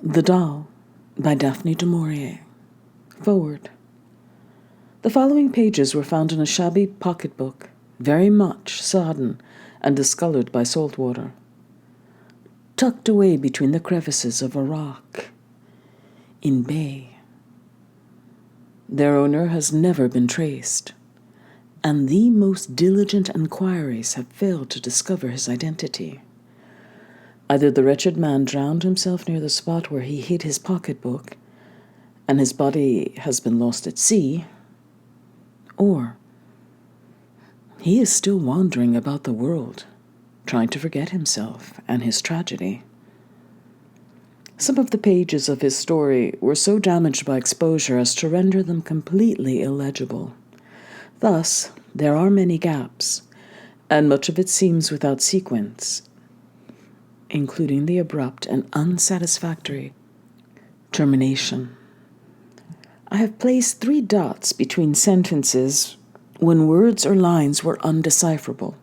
The Doll by Daphne du Maurier. Forward. The following pages were found in a shabby pocketbook, very much sodden and discolored by salt water, tucked away between the crevices of a rock in bay. Their owner has never been traced, and the most diligent inquiries have failed to discover his identity. Either the wretched man drowned himself near the spot where he hid his pocketbook, and his body has been lost at sea, or he is still wandering about the world, trying to forget himself and his tragedy. Some of the pages of his story were so damaged by exposure as to render them completely illegible. Thus, there are many gaps, and much of it seems without sequence, including the abrupt and unsatisfactory termination. I have placed 3 dots between sentences when words or lines were undecipherable.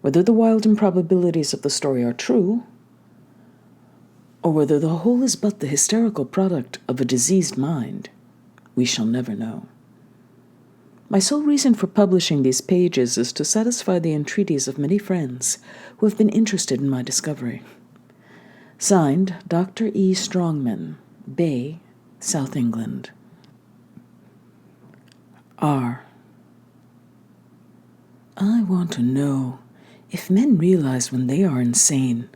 Whether the wild improbabilities of the story are true, or whether the whole is but the hysterical product of a diseased mind, we shall never know. My sole reason for publishing these pages is to satisfy the entreaties of many friends who have been interested in my discovery. Signed, Dr. E. Strongman, Bay, South England. R. I want to know if men realize when they are insane.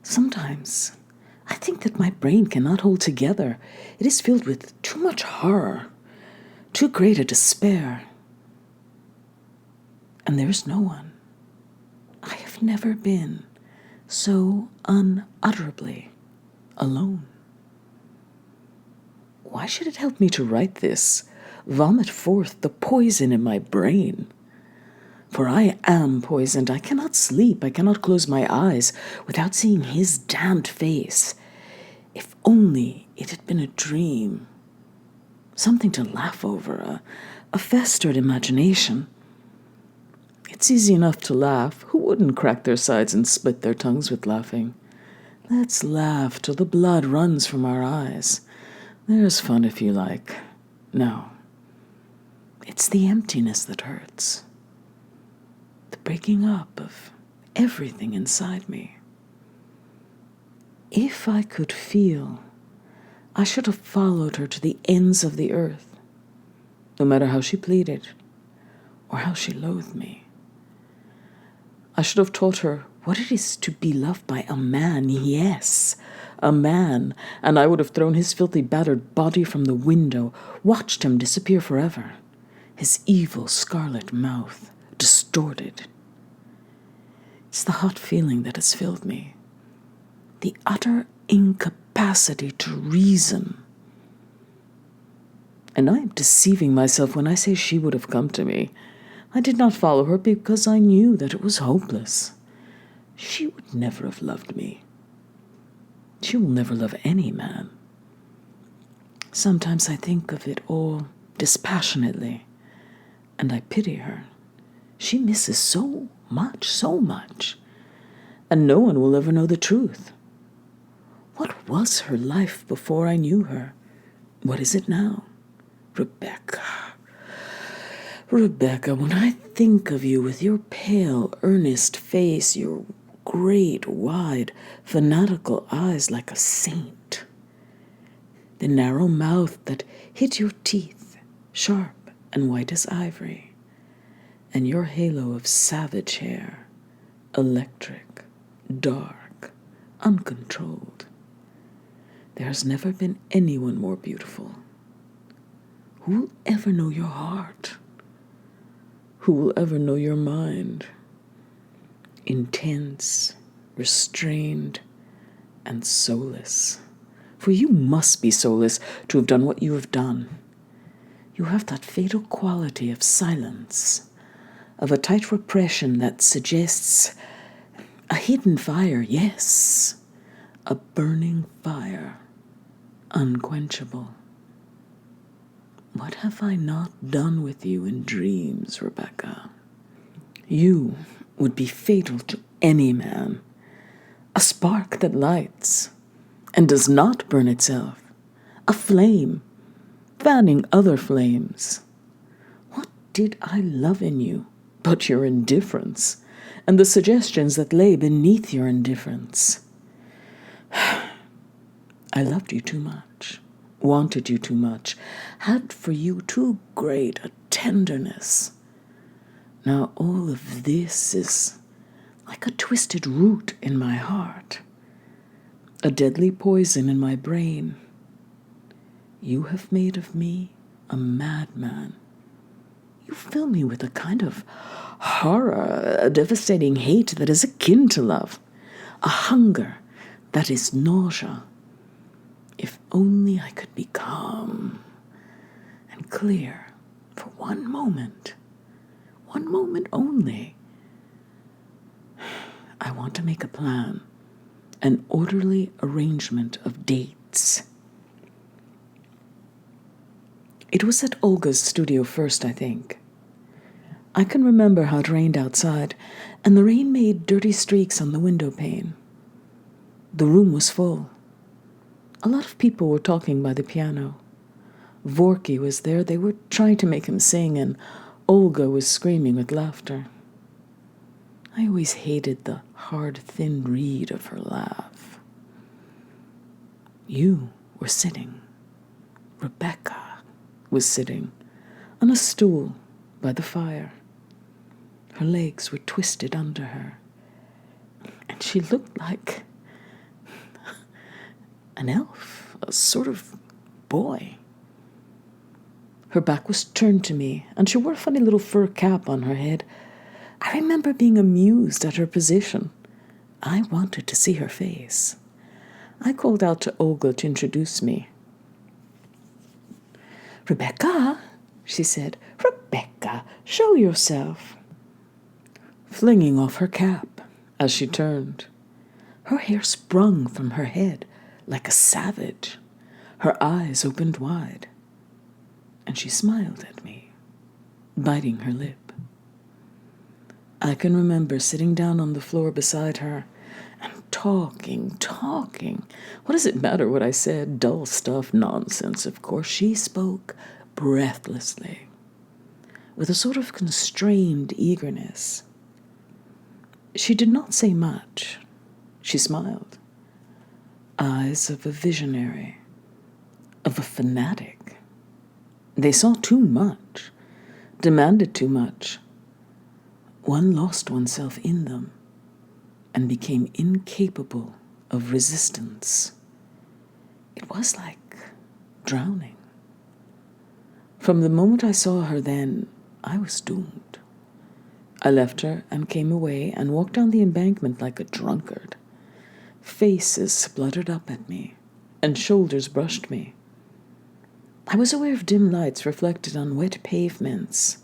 Sometimes I think that my brain cannot hold together. It is filled with too much horror, too great a despair. And there is no one. I have never been so unutterably alone. Why should it help me to write this, vomit forth the poison in my brain? For I am poisoned. I cannot sleep. I cannot close my eyes without seeing his damned face. If only it had been a dream. Something to laugh over, a festered imagination. It's easy enough to laugh. Who wouldn't crack their sides and split their tongues with laughing? Let's laugh till the blood runs from our eyes. There's fun if you like. No. It's the emptiness that hurts. The breaking up of everything inside me. If I could feel, I should have followed her to the ends of the earth, no matter how she pleaded or how she loathed me. I should have taught her what it is to be loved by a man, yes, a man, and I would have thrown his filthy, battered body from the window, watched him disappear forever, his evil scarlet mouth distorted. It's the hot feeling that has filled me, the utter incapacity to reason. And I am deceiving myself when I say she would have come to me. I did not follow her because I knew that it was hopeless. She would never have loved me. She will never love any man. Sometimes I think of it all dispassionately, and I pity her. She misses so much, and no one will ever know the truth. What was her life before I knew her? What is it now? Rebecca, when I think of you with your pale, earnest face, your great, wide, fanatical eyes like a saint, the narrow mouth that hid your teeth, sharp and white as ivory, and your halo of savage hair, electric, dark, uncontrolled. There has never been anyone more beautiful. Who will ever know your heart? Who will ever know your mind? Intense, restrained, and soulless. For you must be soulless to have done what you have done. You have that fatal quality of silence, of a tight repression that suggests a hidden fire, yes, a burning fire, unquenchable. What have I not done with you in dreams, Rebecca? You would be fatal to any man, a spark that lights, and does not burn itself. A flame, fanning other flames. What did I love in you but your indifference, and the suggestions that lay beneath your indifference? I loved you too much, wanted you too much, had for you too great a tenderness. Now all of this is like a twisted root in my heart, a deadly poison in my brain. You have made of me a madman. You fill me with a kind of horror, a devastating hate that is akin to love, a hunger that is nausea. If only I could be calm and clear for one moment only. I want to make a plan, an orderly arrangement of dates. It was at Olga's studio first, I think. I can remember how it rained outside, and the rain made dirty streaks on the window pane. The room was full. A lot of people were talking by the piano. Vorky was there. They were trying to make him sing, and Olga was screaming with laughter. I always hated the hard, thin reed of her laugh. You were sitting. Rebecca was sitting on a stool by the fire. Her legs were twisted under her, and she looked like an elf, a sort of boy. Her back was turned to me, and she wore a funny little fur cap on her head. I remember being amused at her position. I wanted to see her face. I called out to Olga to introduce me. "Rebecca," she said. "Rebecca, show yourself." Flinging off her cap as she turned. Her hair sprung from her head like a savage. Her eyes opened wide, and she smiled at me, biting her lip. I can remember sitting down on the floor beside her and talking. What does it matter what I said? Dull stuff, nonsense. Of course, she spoke breathlessly, with a sort of constrained eagerness. She did not say much. She smiled. Eyes of a visionary, of a fanatic. They saw too much, demanded too much. One lost oneself in them and became incapable of resistance. It was like drowning. From the moment I saw her then, I was doomed. I left her and came away and walked down the embankment like a drunkard. Faces spluttered up at me, and shoulders brushed me. I was aware of dim lights reflected on wet pavements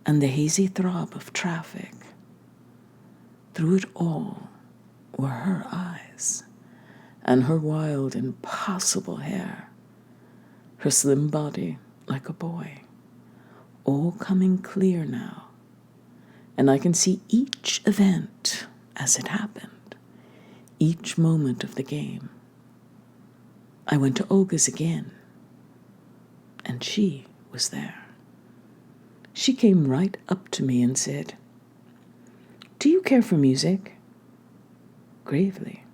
and the hazy throb of traffic. Through it all were her eyes and her wild, impossible hair, her slim body like a boy, all coming clear now, and I can see each event as it happened, each moment of the game. I went to Olga's again, and she was there. She came right up to me and said, "Do you care for music?" Gravely,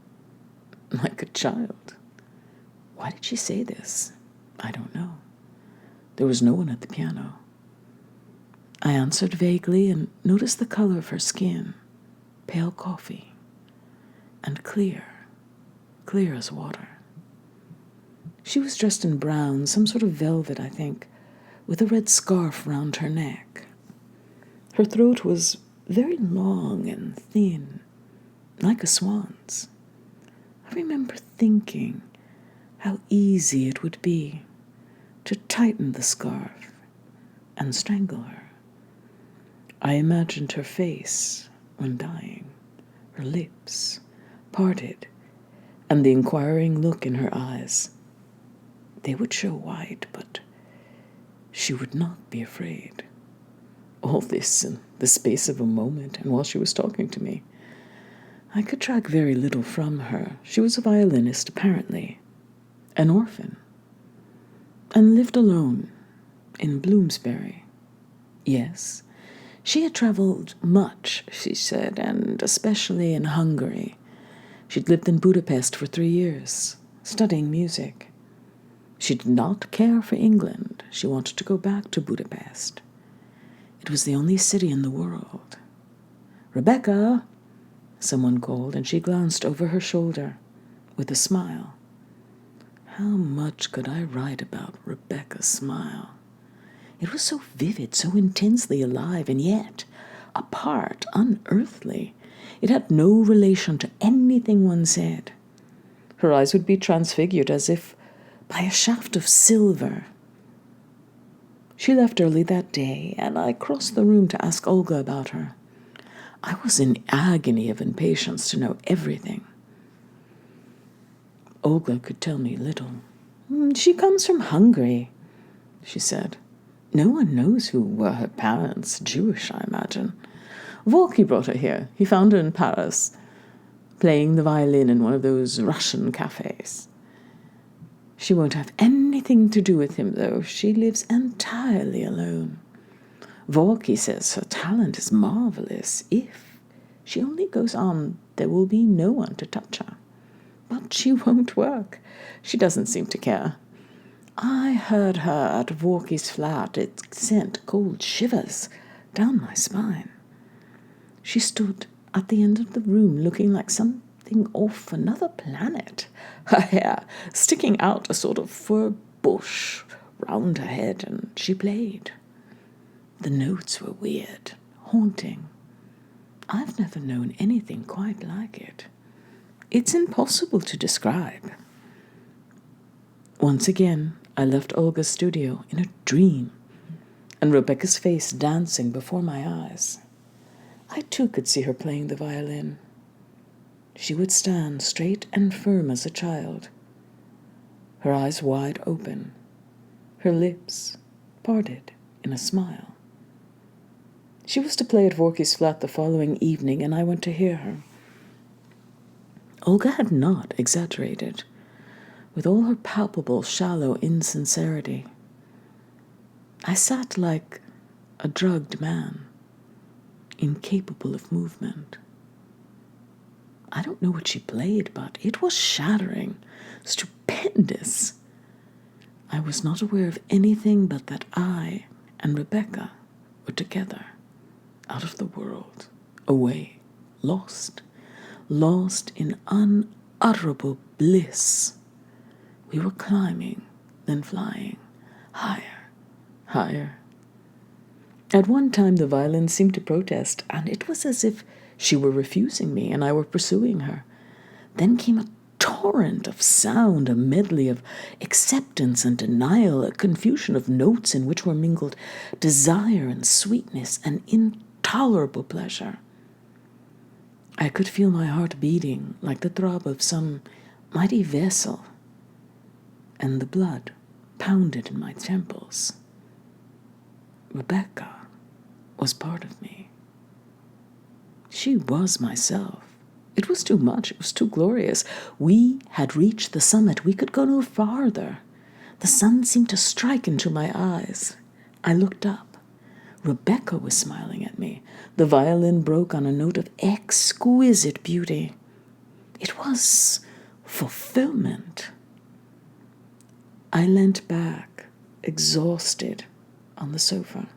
like a child. Why did she say this? I don't know. There was no one at the piano. I answered vaguely and noticed the color of her skin, pale coffee, and clear as water. She was dressed in brown, some sort of velvet, I think, with a red scarf round her neck. Her throat was very long and thin, like a swan's. I remember thinking how easy it would be to tighten the scarf and strangle her. I imagined her face when dying, her lips parted, and the inquiring look in her eyes. They would show white, but she would not be afraid. All this in the space of a moment, and while she was talking to me. I could track very little from her. She was a violinist, apparently, an orphan, and lived alone in Bloomsbury. Yes, she had travelled much, she said, and especially in Hungary. She'd lived in Budapest for 3 years, studying music. She did not care for England. She wanted to go back to Budapest. It was the only city in the world. "Rebecca!" someone called, and she glanced over her shoulder with a smile. How much could I write about Rebecca's smile? It was so vivid, so intensely alive, and yet apart, unearthly. It had no relation to anything one said. Her eyes would be transfigured as if by a shaft of silver. She left early that day, and I crossed the room to ask Olga about her. I was in agony of impatience to know everything. Olga could tell me little. "She comes from Hungary," she said. "No one knows who were her parents. Jewish, I imagine. Vorky brought her here. He found her in Paris, playing the violin in one of those Russian cafes. She won't have anything to do with him, though. She lives entirely alone. Vorky says her talent is marvelous. If she only goes on, there will be no one to touch her. But she won't work. She doesn't seem to care. I heard her at Vorky's flat. It sent cold shivers down my spine. She stood at the end of the room looking like something off another planet, her hair sticking out a sort of fur bush round her head, and she played. The notes were weird, haunting. I've never known anything quite like it. It's impossible to describe." Once again, I left Olga's studio in a dream, and Rebecca's face dancing before my eyes. I too could see her playing the violin. She would stand straight and firm as a child, her eyes wide open, her lips parted in a smile. She was to play at Vorky's flat the following evening, and I went to hear her. Olga had not exaggerated, with all her palpable, shallow insincerity. I sat like a drugged man, incapable of movement. I don't know what she played, but it was shattering, stupendous. I was not aware of anything but that I and Rebecca were together, out of the world, away, lost in unutterable bliss. We were climbing, then flying, higher, higher. At one time the violin seemed to protest, and it was as if she were refusing me and I were pursuing her. Then came a torrent of sound, a medley of acceptance and denial, a confusion of notes in which were mingled desire and sweetness and intolerable pleasure. I could feel my heart beating like the throb of some mighty vessel, and the blood pounded in my temples. Rebecca was part of me. She was myself. It was too much. It was too glorious. We had reached the summit. We could go no farther. The sun seemed to strike into my eyes. I looked up. Rebecca was smiling at me. The violin broke on a note of exquisite beauty. It was fulfillment. I leant back, exhausted, on the sofa,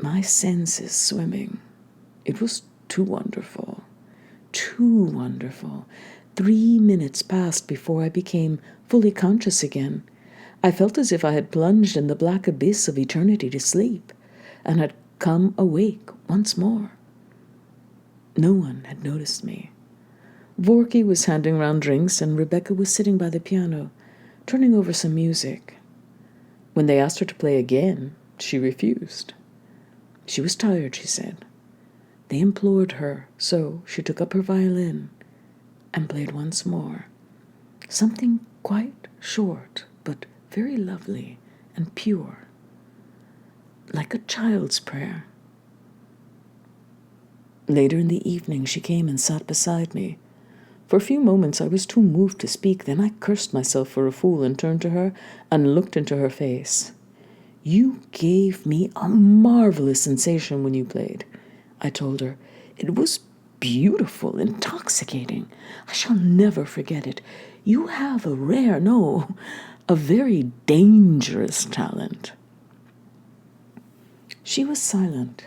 my senses swimming. It was too wonderful, too wonderful. 3 minutes passed before I became fully conscious again. I felt as if I had plunged in the black abyss of eternity to sleep, and had come awake once more. No one had noticed me. Vorky was handing round drinks, and Rebecca was sitting by the piano, turning over some music. When they asked her to play again, she refused. She was tired, she said. They implored her, so she took up her violin and played once more. Something quite short, but very lovely and pure, like a child's prayer. Later in the evening, she came and sat beside me. For a few moments, I was too moved to speak. Then I cursed myself for a fool and turned to her and looked into her face. "You gave me a marvelous sensation when you played," I told her. "It was beautiful, intoxicating. I shall never forget it. You have a rare, no, a very dangerous talent." She was silent,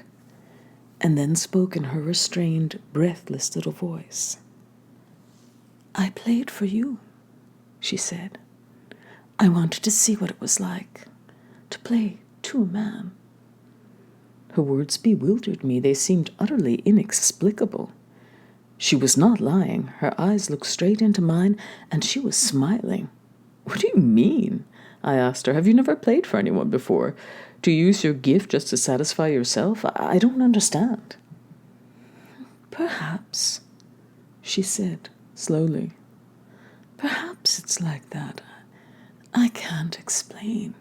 and then spoke in her restrained, breathless little voice. "I played for you," she said. "I wanted to see what it was like, to play to a man." Her words bewildered me. They seemed utterly inexplicable. She was not lying. Her eyes looked straight into mine, and she was smiling. "What do you mean?" I asked her. "Have you never played for anyone before? Do you use your gift just to satisfy yourself? I don't understand." "Perhaps," she said slowly. "Perhaps it's like that. I can't explain."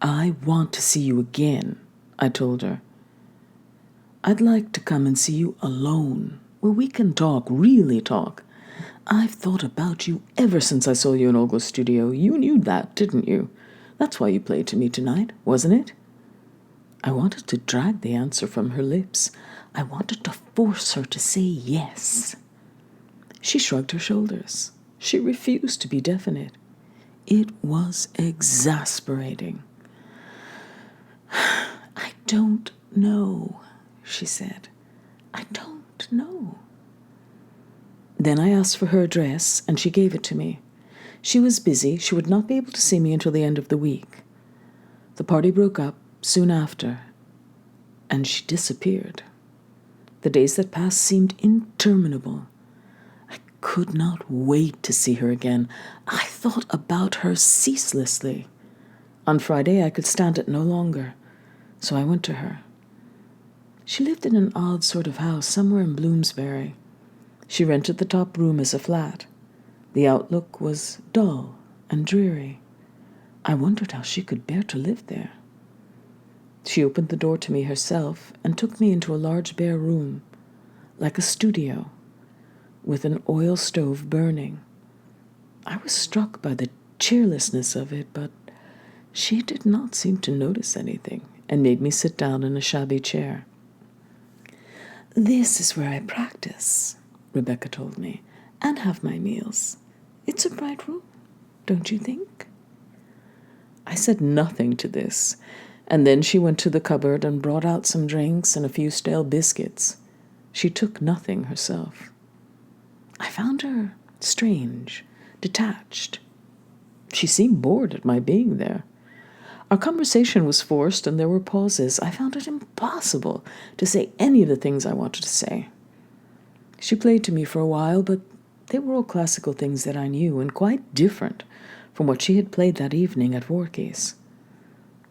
"I want to see you again," I told her. "I'd like to come and see you alone, where we can talk, really talk. I've thought about you ever since I saw you in Olga's studio. You knew that, didn't you? That's why you played to me tonight, wasn't it?" I wanted to drag the answer from her lips. I wanted to force her to say yes. She shrugged her shoulders. She refused to be definite. It was exasperating. "I don't know," she said. "I don't know." Then I asked for her address, and she gave it to me. She was busy. She would not be able to see me until the end of the week. The party broke up soon after, and she disappeared. The days that passed seemed interminable. I could not wait to see her again. I thought about her ceaselessly. On Friday, I could stand it no longer, so I went to her. She lived in an odd sort of house somewhere in Bloomsbury. She rented the top room as a flat. The outlook was dull and dreary. I wondered how she could bear to live there. She opened the door to me herself and took me into a large bare room, like a studio, with an oil stove burning. I was struck by the cheerlessness of it, but she did not seem to notice anything and made me sit down in a shabby chair. "This is where I practice," Rebecca told me, "and have my meals. It's a bright room, don't you think?" I said nothing to this, and then she went to the cupboard and brought out some drinks and a few stale biscuits. She took nothing herself. I found her strange, detached. She seemed bored at my being there. Our conversation was forced, and there were pauses. I found it impossible to say any of the things I wanted to say. She played to me for a while, but they were all classical things that I knew, and quite different from what she had played that evening at Vorkey's.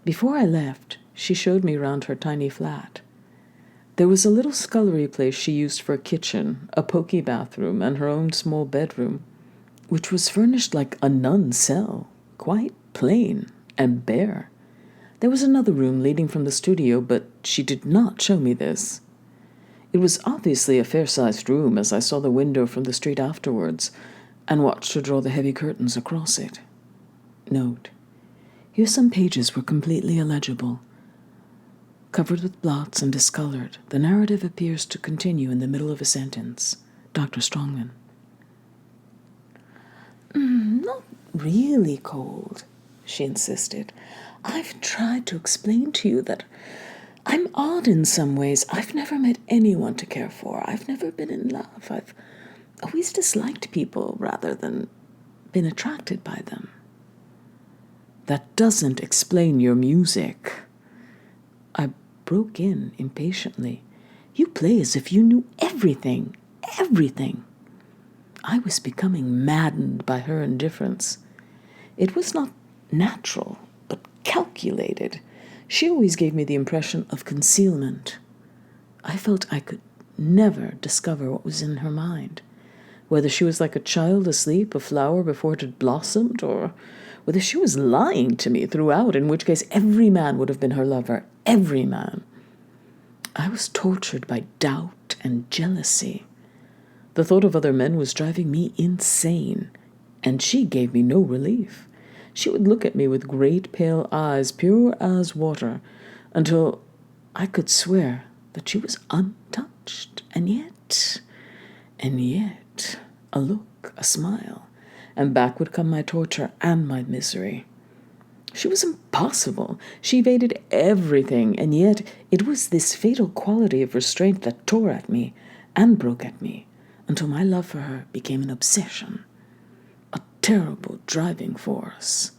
Before I left, she showed me round her tiny flat. There was a little scullery place she used for a kitchen, a pokey bathroom, and her own small bedroom, which was furnished like a nun's cell, quite plain and bare. There was another room leading from the studio, but she did not show me this. It was obviously a fair-sized room, as I saw the window from the street afterwards, and watched her draw the heavy curtains across it. Note: here some pages were completely illegible. Covered with blots and discolored, the narrative appears to continue in the middle of a sentence. Dr. Strongman. Not really cold," she insisted. "I've tried to explain to you that I'm odd in some ways. I've never met anyone to care for. I've never been in love. I've always disliked people rather than been attracted by them." "That doesn't explain your music." I broke in impatiently. "You play as if you knew everything, everything." I was becoming maddened by her indifference. It was not natural, but calculated. She always gave me the impression of concealment. I felt I could never discover what was in her mind, whether she was like a child asleep, a flower before it had blossomed, or whether she was lying to me throughout, in which case every man would have been her lover, every man. I was tortured by doubt and jealousy. The thought of other men was driving me insane, and she gave me no relief. She would look at me with great pale eyes, pure as water, until I could swear that she was untouched. And yet, a look, a smile, and back would come my torture and my misery. She was impossible. She evaded everything, and yet it was this fatal quality of restraint that tore at me and broke at me until my love for her became an obsession, a terrible driving force.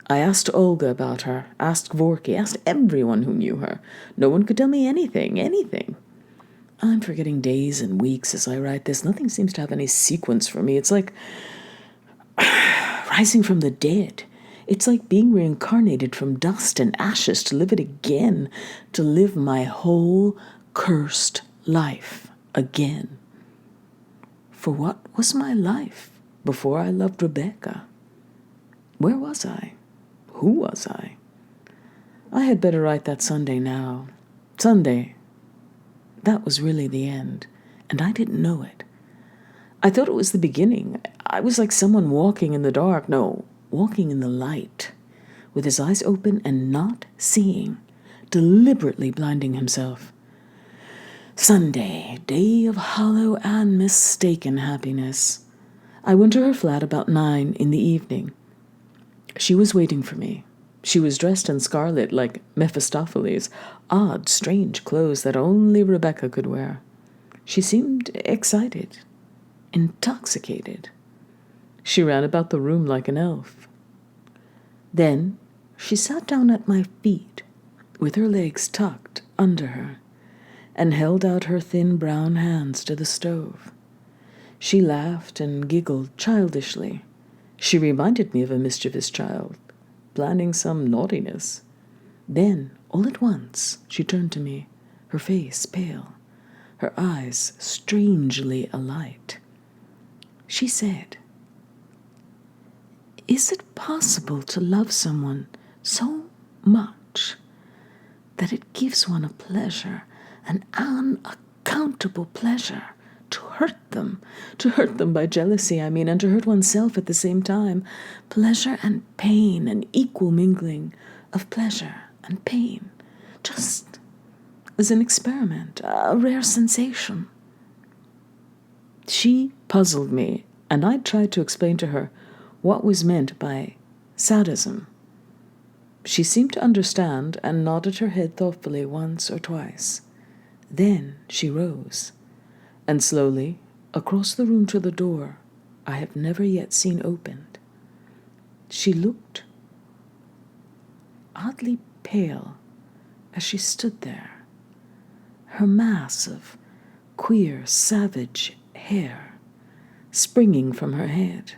I asked Olga about her, asked Vorky, asked everyone who knew her. No one could tell me anything. I'm forgetting days and weeks as I write this. Nothing seems to have any sequence for me. It's like rising from the dead. It's like being reincarnated from dust and ashes to live it again, to live my whole cursed life again. For what was my life before I loved Rebecca? Where was I? Who was I? I had better write that Sunday now. Sunday. That was really the end, and I didn't know it. I thought it was the beginning. I was like someone walking in the dark. No, walking in the light, with his eyes open and not seeing, deliberately blinding himself. Sunday, day of hollow and mistaken happiness. I went to her flat about 9 in the evening. She was waiting for me. She was dressed in scarlet like Mephistopheles, odd, strange clothes that only Rebecca could wear. She seemed excited, intoxicated. She ran about the room like an elf. Then she sat down at my feet, with her legs tucked under her, and held out her thin brown hands to the stove. She laughed and giggled childishly. She reminded me of a mischievous child, planning some naughtiness. Then, all at once, she turned to me, her face pale, her eyes strangely alight. She said, "Is it possible to love someone so much that it gives one a pleasure, an unaccountable pleasure, to hurt them by jealousy, and to hurt oneself at the same time? Pleasure and pain, an equal mingling of pleasure and pain, just as an experiment, a rare sensation." She puzzled me, and I tried to explain to her what was meant by sadism. She seemed to understand and nodded her head thoughtfully once or twice. Then she rose, and slowly, across the room to the door I have never yet seen opened. She looked oddly pale as she stood there, her mass of queer, savage hair springing from her head,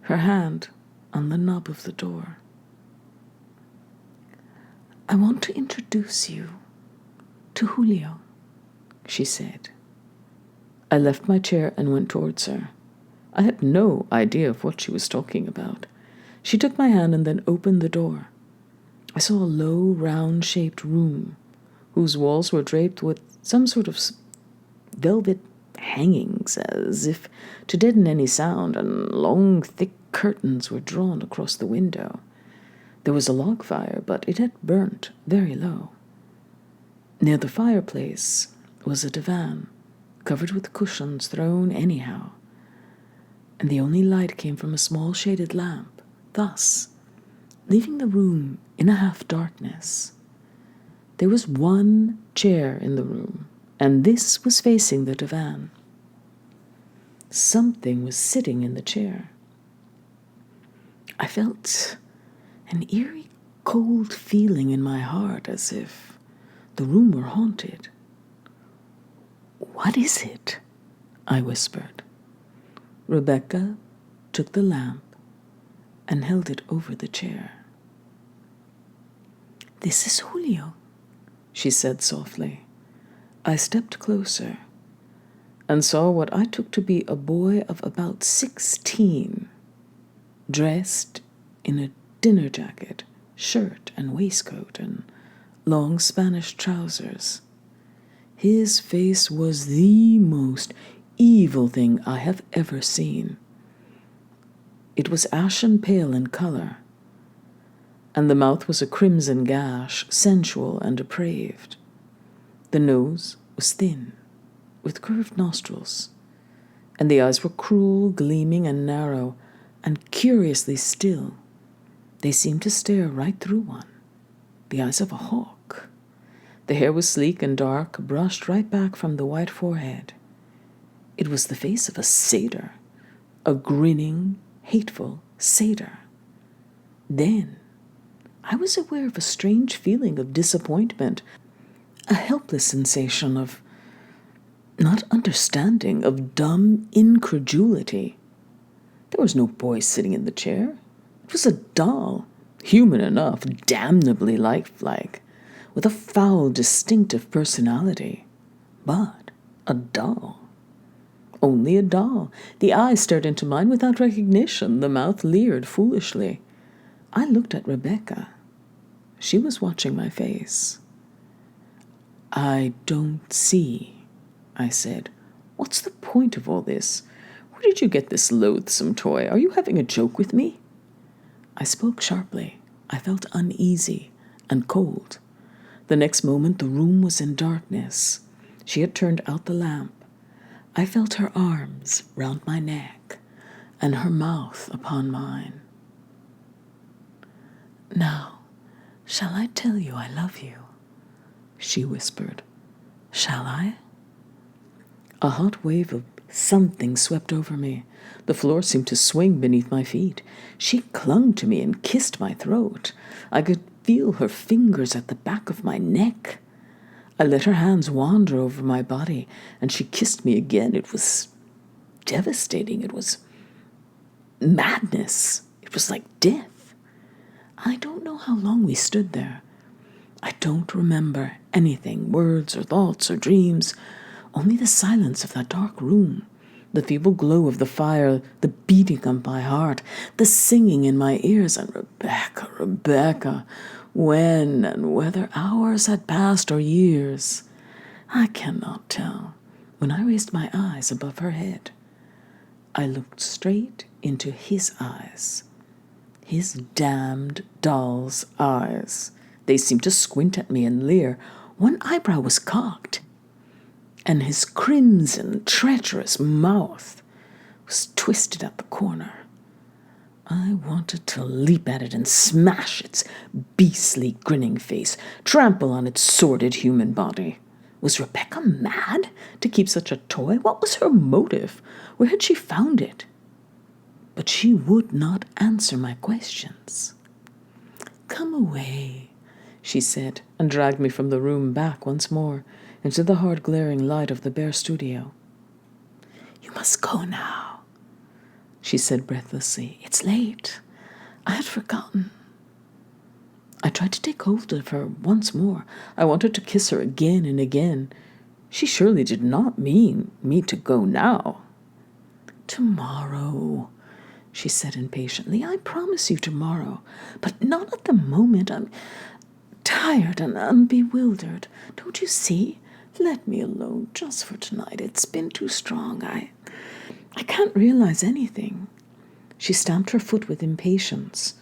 her hand on the knob of the door. "I want to introduce you to Julio," she said. I left my chair and went towards her. I had no idea of what she was talking about. She took my hand and then opened the door. I saw a low, round-shaped room, whose walls were draped with some sort of velvet hangings, as if to deaden any sound, and long, thick curtains were drawn across the window. There was a log fire, but it had burnt very low. Near the fireplace was a divan, covered with cushions thrown anyhow, and the only light came from a small shaded lamp, thus leaving the room in a half-darkness. There was one chair in the room, and this was facing the divan. Something was sitting in the chair. I felt an eerie, cold feeling in my heart, as if the room were haunted. "What is it?" I whispered. Rebecca took the lamp and held it over the chair. "This is Julio," she said softly. I stepped closer and saw what I took to be a boy of about 16, dressed in a dinner jacket, shirt and waistcoat, and long Spanish trousers. His face was the most evil thing I have ever seen. It was ashen pale in color, and the mouth was a crimson gash, sensual and depraved. The nose was thin, with curved nostrils, and the eyes were cruel, gleaming, and narrow, and curiously still. They seemed to stare right through one, the eyes of a hawk. The hair was sleek and dark, brushed right back from the white forehead. It was the face of a satyr, a grinning, hateful satyr. Then I was aware of a strange feeling of disappointment, a helpless sensation of not understanding, of dumb incredulity. There was no boy sitting in the chair. It was a doll, human enough, damnably lifelike, with a foul, distinctive personality. But a doll. Only a doll. The eyes stared into mine without recognition. The mouth leered foolishly. I looked at Rebecca. She was watching my face. "I don't see," I said. "What's the point of all this? Where did you get this loathsome toy? Are you having a joke with me?" I spoke sharply. I felt uneasy and cold. The next moment the room was in darkness. She had turned out the lamp. I felt her arms round my neck and her mouth upon mine. "Now, shall I tell you I love you?" she whispered. "Shall I?" A hot wave of something swept over me. The floor seemed to swing beneath my feet. She clung to me and kissed my throat. I could feel her fingers at the back of my neck. I let her hands wander over my body, and she kissed me again. It was devastating. It was madness. It was like death. I don't know how long we stood there. I don't remember anything, words or thoughts or dreams, only the silence of that dark room, the feeble glow of the fire, the beating of my heart, the singing in my ears, and Rebecca, Rebecca, when and whether hours had passed or years, I cannot tell. When I raised my eyes above her head, I looked straight into his eyes, his damned doll's eyes. They seemed to squint at me and leer. One eyebrow was cocked, and his crimson, treacherous mouth was twisted at the corner. I wanted to leap at it and smash its beastly, grinning face, trample on its sordid human body. Was Rebecca mad to keep such a toy? What was her motive? Where had she found it? But she would not answer my questions. "Come away," she said, and dragged me from the room back once more into the hard glaring light of the bare studio. "You must go now," she said breathlessly. "It's late. I had forgotten." I tried to take hold of her once more. I wanted to kiss her again and again. She surely did not mean me to go now. "Tomorrow," she said impatiently. "I promise you tomorrow, but not at the moment. I'm tired and bewildered. Don't you see? Let me alone just for tonight. It's been too strong. I can't realize anything." She stamped her foot with impatience.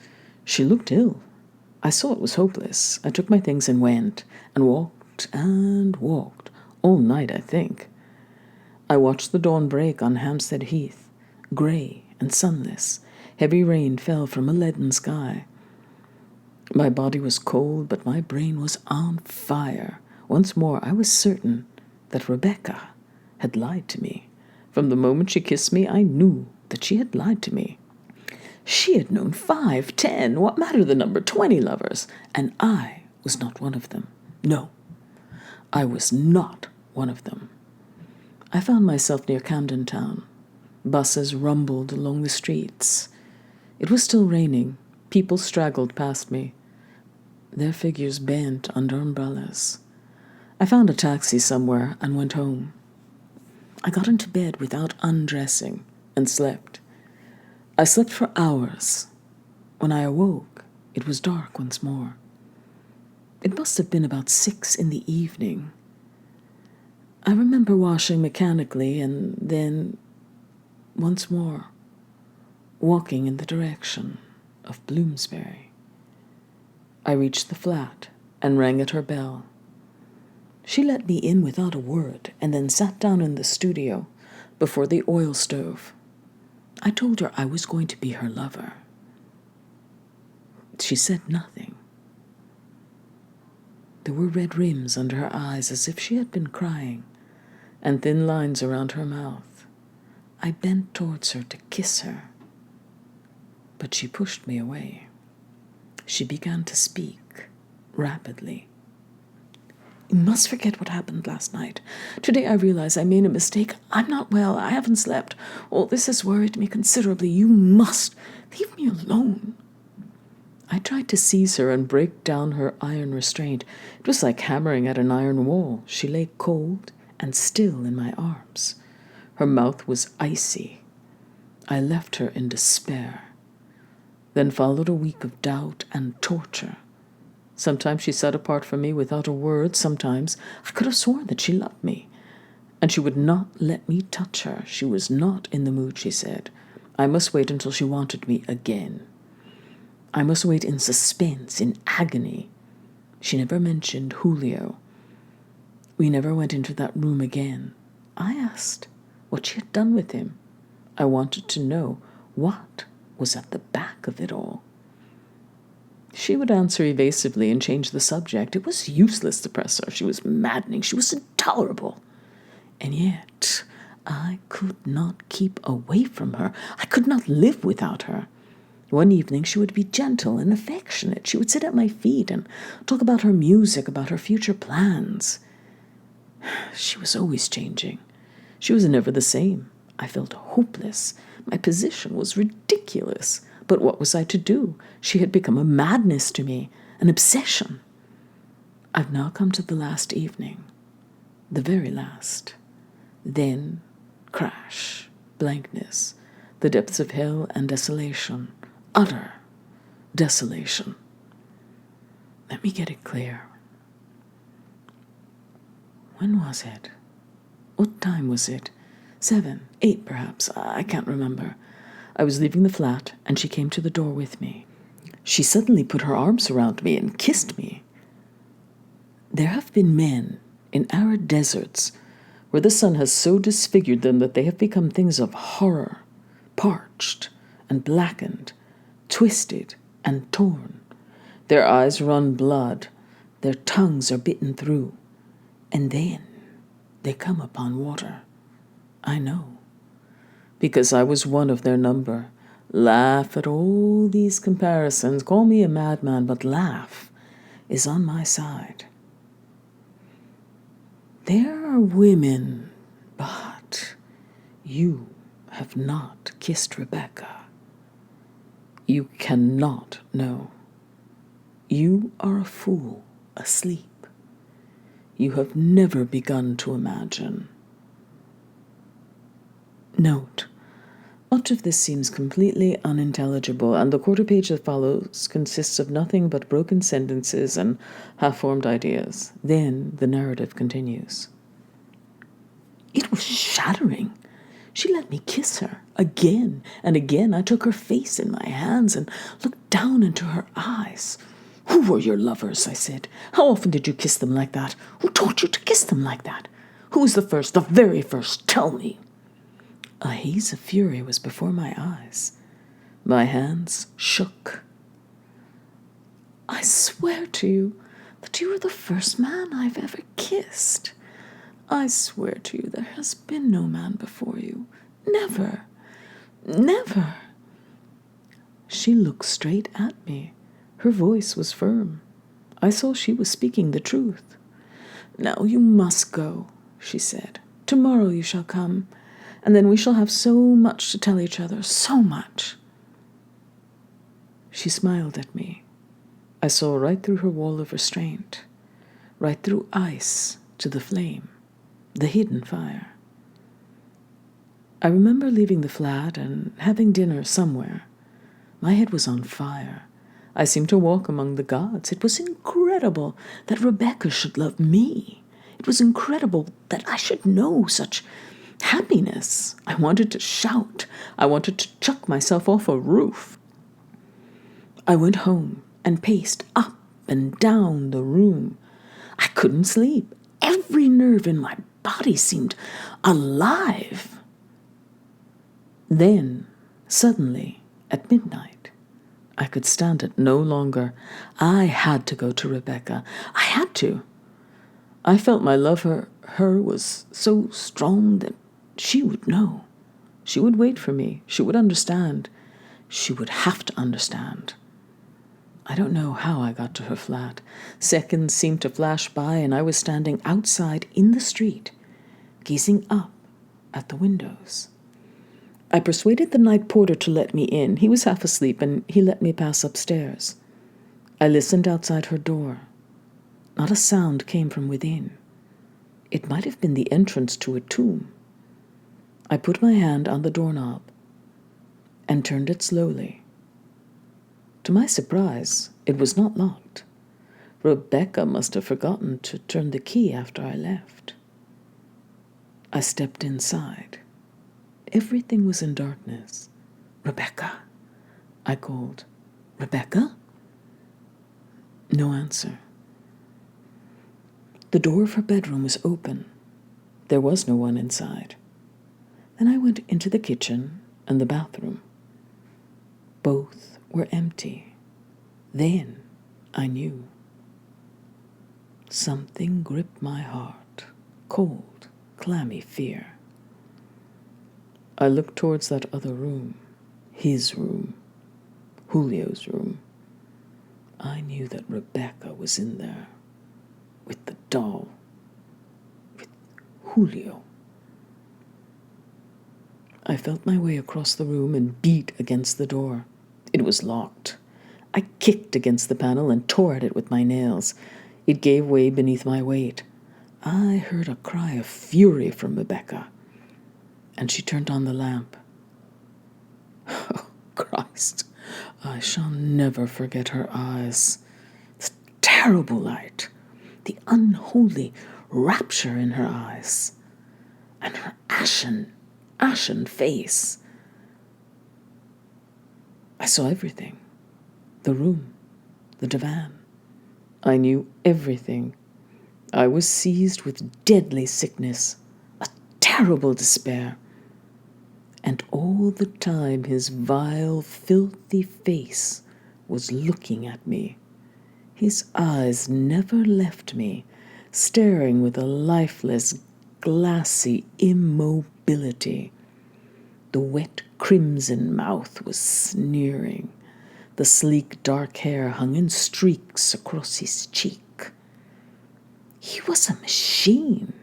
She looked ill. I saw it was hopeless. I took my things and went, and walked, all night, I think. I watched the dawn break on Hampstead Heath, grey and sunless. Heavy rain fell from a leaden sky. My body was cold, but my brain was on fire. Once more, I was certain that Rebecca had lied to me. From the moment she kissed me, I knew that she had lied to me. She had known 5, 10, what matter the number, 20 lovers, and I was not one of them. No, I was not one of them. I found myself near Camden Town. Buses rumbled along the streets. It was still raining. People straggled past me, their figures bent under umbrellas. I found a taxi somewhere and went home. I got into bed without undressing and slept. I slept for hours. When I awoke, it was dark once more. It must have been about 6 in the evening. I remember washing mechanically and then, once more, walking in the direction of Bloomsbury. I reached the flat and rang at her bell. She let me in without a word and then sat down in the studio before the oil stove. I told her I was going to be her lover. She said nothing. There were red rims under her eyes as if she had been crying, and thin lines around her mouth. I bent towards her to kiss her, but she pushed me away. She began to speak rapidly. You must forget what happened last night. Today I realize I made a mistake. I'm not well. I haven't slept. All this has worried me considerably. You must leave me alone. I tried to seize her and break down her iron restraint. It was like hammering at an iron wall. She lay cold and still in my arms. Her mouth was icy. I left her in despair. Then followed a week of doubt and torture. Sometimes she sat apart from me without a word. Sometimes I could have sworn that she loved me. And she would not let me touch her. She was not in the mood, she said. I must wait until she wanted me again. I must wait in suspense, in agony. She never mentioned Julio. We never went into that room again. I asked what she had done with him. I wanted to know what was at the back of it all. She would answer evasively and change the subject. It was useless to press her. She was maddening. She was intolerable. And yet I could not keep away from her. I could not live without her. One evening she would be gentle and affectionate. She would sit at my feet and talk about her music, about her future plans. She was always changing. She was never the same. I felt hopeless. My position was ridiculous. But what was I to do? She had become a madness to me, an obsession. I've now come to the last evening, the very last. Then, crash, blankness, the depths of hell and desolation. Utter desolation. Let me get it clear. When was it? What time was it? 7, 8 perhaps. I can't remember. I was leaving the flat, and she came to the door with me. She suddenly put her arms around me and kissed me. There have been men in arid deserts where the sun has so disfigured them that they have become things of horror, parched and blackened, twisted and torn. Their eyes run blood, their tongues are bitten through, and then they come upon water. I know, because I was one of their number. Laugh at all these comparisons. Call me a madman, but laugh is on my side. There are women, but you have not kissed Rebecca. You cannot know. You are a fool, asleep. You have never begun to imagine. Note: much of this seems completely unintelligible, and the quarter page that follows consists of nothing but broken sentences and half-formed ideas. Then the narrative continues. It was shattering. She let me kiss her. Again and again I took her face in my hands and looked down into her eyes. Who were your lovers? I said. How often did you kiss them like that? Who taught you to kiss them like that? Who was the first, the very first? Tell me. A haze of fury was before my eyes. My hands shook. I swear to you that you are the first man I've ever kissed. I swear to you there has been no man before you. Never. Never. She looked straight at me. Her voice was firm. I saw she was speaking the truth. Now you must go, she said. Tomorrow you shall come, and then we shall have so much to tell each other, so much. She smiled at me. I saw right through her wall of restraint, right through ice to the flame, the hidden fire. I remember leaving the flat and having dinner somewhere. My head was on fire. I seemed to walk among the gods. It was incredible that Rebecca should love me. It was incredible that I should know such happiness. I wanted to shout. I wanted to chuck myself off a roof. I went home and paced up and down the room. I couldn't sleep. Every nerve in my body seemed alive. Then, suddenly, at midnight, I could stand it no longer. I had to go to Rebecca. I had to. I felt my love for her was so strong that she would know. She would wait for me. She would understand. She would have to understand. I don't know how I got to her flat. Seconds seemed to flash by, and I was standing outside in the street, gazing up at the windows. I persuaded the night porter to let me in. He was half asleep, and he let me pass upstairs. I listened outside her door. Not a sound came from within. It might have been the entrance to a tomb. I put my hand on the doorknob and turned it slowly. To my surprise, it was not locked. Rebecca must have forgotten to turn the key after I left. I stepped inside. Everything was in darkness. "Rebecca," I called. "Rebecca?" No answer. The door of her bedroom was open. There was no one inside. Then I went into the kitchen and the bathroom. Both were empty. Then I knew. Something gripped my heart. Cold, clammy fear. I looked towards that other room. His room. Julio's room. I knew that Rebecca was in there. With the doll. With Julio. I felt my way across the room and beat against the door. It was locked. I kicked against the panel and tore at it with my nails. It gave way beneath my weight. I heard a cry of fury from Rebecca, and she turned on the lamp. Oh, Christ, I shall never forget her eyes. The terrible light, the unholy rapture in her eyes, and her ashen face. I saw everything. The room, the divan. I knew everything. I was seized with deadly sickness, a terrible despair. And all the time his vile, filthy face was looking at me. His eyes never left me, staring with a lifeless, glassy immobility. The wet crimson mouth was sneering. The sleek dark hair hung in streaks across his cheek. He was a machine,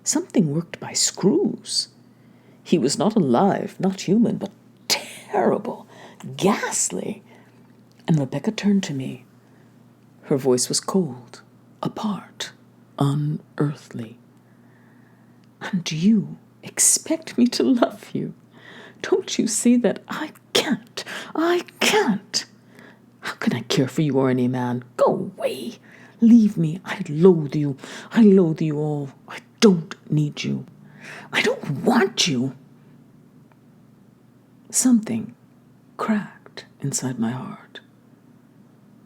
something worked by screws. He was not alive, not human, but terrible, ghastly. And Rebecca turned to me. Her voice was cold, apart, unearthly. "And you expect me to love you? Don't you see that I can't? I can't. How can I care for you or any man? Go away. Leave me. I loathe you. I loathe you all. I don't need you. I don't want you." Something cracked inside my heart.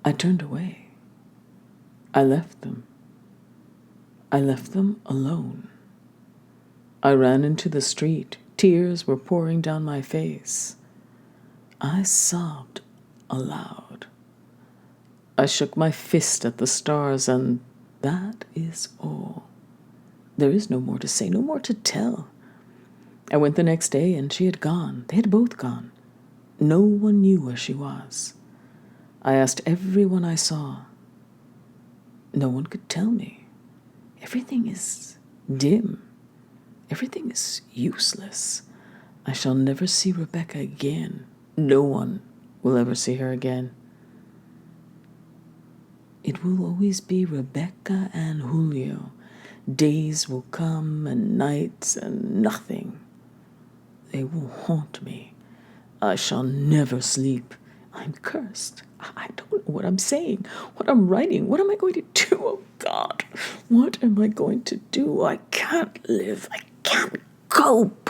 I turned away. I left them. I left them alone. I ran into the street. Tears were pouring down my face. I sobbed aloud. I shook my fist at the stars, and that is all. There is no more to say, no more to tell. I went the next day, and she had gone. They had both gone. No one knew where she was. I asked everyone I saw. No one could tell me. Everything is dim. Everything is useless. I shall never see Rebecca again. No one will ever see her again. It will always be Rebecca and Julio. Days will come and nights and nothing. They will haunt me. I shall never sleep. I'm cursed. I don't know what I'm saying, what I'm writing. What am I going to do? Oh, God. What am I going to do? I can't live. I can't cope.